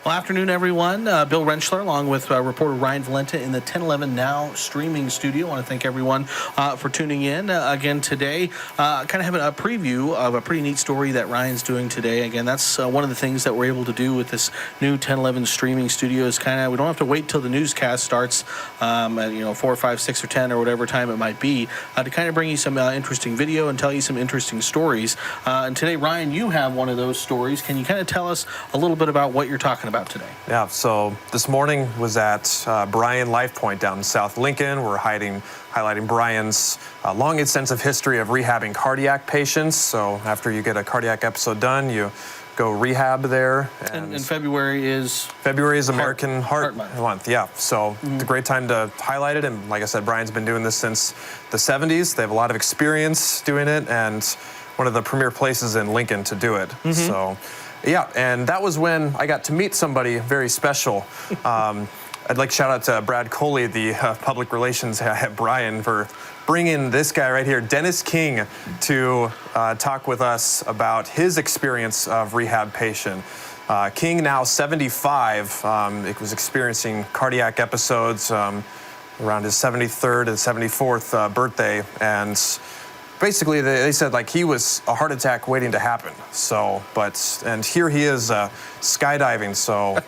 Well, afternoon, everyone. Bill Rentschler, along with reporter Ryan Valenta in the 1011 Now streaming studio. I want to thank everyone for tuning in again today. Kind of having a preview of a pretty neat story that Ryan's doing today. Again, that's one of the things that we're able to do with this new 1011 streaming studio is kind of, we don't have to wait till the newscast starts at 4, 5, 6, or 10 or whatever time it might be to kind of bring you some interesting video and tell you some interesting stories. And today, Ryan, you have one of those stories. Can you kind of tell us a little bit about what you're talking about today? Yeah, so this morning was at Bryan Life Point down in South Lincoln. We're highlighting Bryan's long extensive history of rehabbing cardiac patients. So after you get a cardiac episode done, you go rehab there. And February is American Heart Month. Yeah, so it's a great time to highlight it. And like I said, Bryan's been doing this since the 70s. They have a lot of experience doing it, and one of the premier places in Lincoln to do it. So yeah, and that was when I got to meet somebody very special. I'd like to shout out to Brad Coley, the public relations at Bryan, for bringing this guy right here, Dennis King, to talk with us about his experience of rehab patient. King, now 75, was experiencing cardiac episodes around his 73rd and 74th birthday, and basically, they said like he was a heart attack waiting to happen. So, and here he is skydiving. So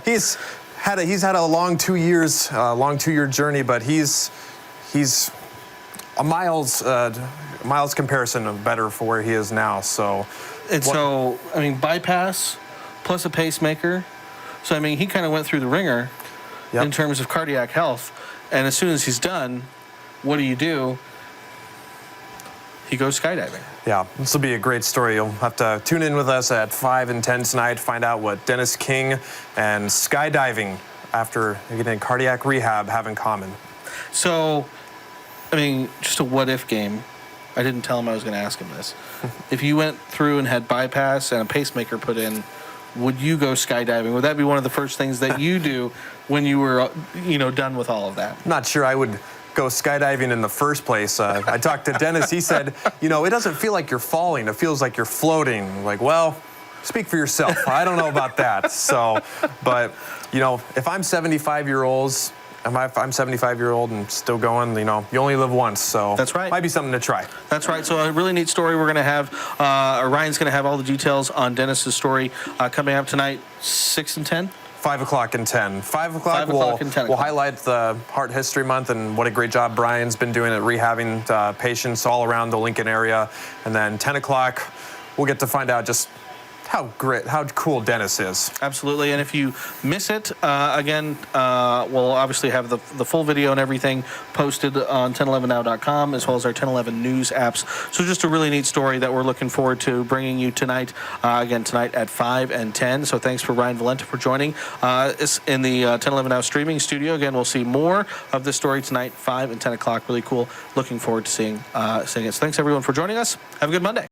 he's had a long 2 years, long 2 year journey, but he's a miles comparison of better for where he is now. So, so I mean, bypass plus a pacemaker. So I mean, he kind of went through the ringer in terms of cardiac health. And as soon as he's done, what do? He goes skydiving. Yeah, this will be a great story. You'll have to tune in with us at 5 and 10 tonight to find out what Dennis King and skydiving after getting cardiac rehab have in common. So, I mean, just a what-if game. I didn't tell him I was going to ask him this. If you went through and had bypass and a pacemaker put in, would you go skydiving? Would that be one of the first things that you do when you were, done with all of that? I'm not sure I would go skydiving in the first place. I talked to Dennis. He said, it doesn't feel like you're falling. It feels like you're floating. I'm like, well, speak for yourself. I don't know about that. So, but, if I'm 75-year-old and still going, you only live once. So that's right. Might be something to try. That's right. So a really neat story. We're going to have, Ryan's going to have all the details on Dennis's story coming up tonight, 6 and 10. 5 o'clock and 10. 5 o'clock, we'll highlight the Heart History Month and what a great job Bryan's been doing at rehabbing patients all around the Lincoln area. And then 10 o'clock, we'll get to find out just how cool Dennis is. Absolutely. And if you miss it, again, we'll obviously have the full video and everything posted on 1011now.com as well as our 1011 news apps. So just a really neat story that we're looking forward to bringing you tonight, again, tonight at 5 and 10. So thanks for Ryan Valenta for joining us in the 1011 Now streaming studio. Again, we'll see more of this story tonight, 5 and 10 o'clock. Really cool. Looking forward to seeing it. So thanks, everyone, for joining us. Have a good Monday.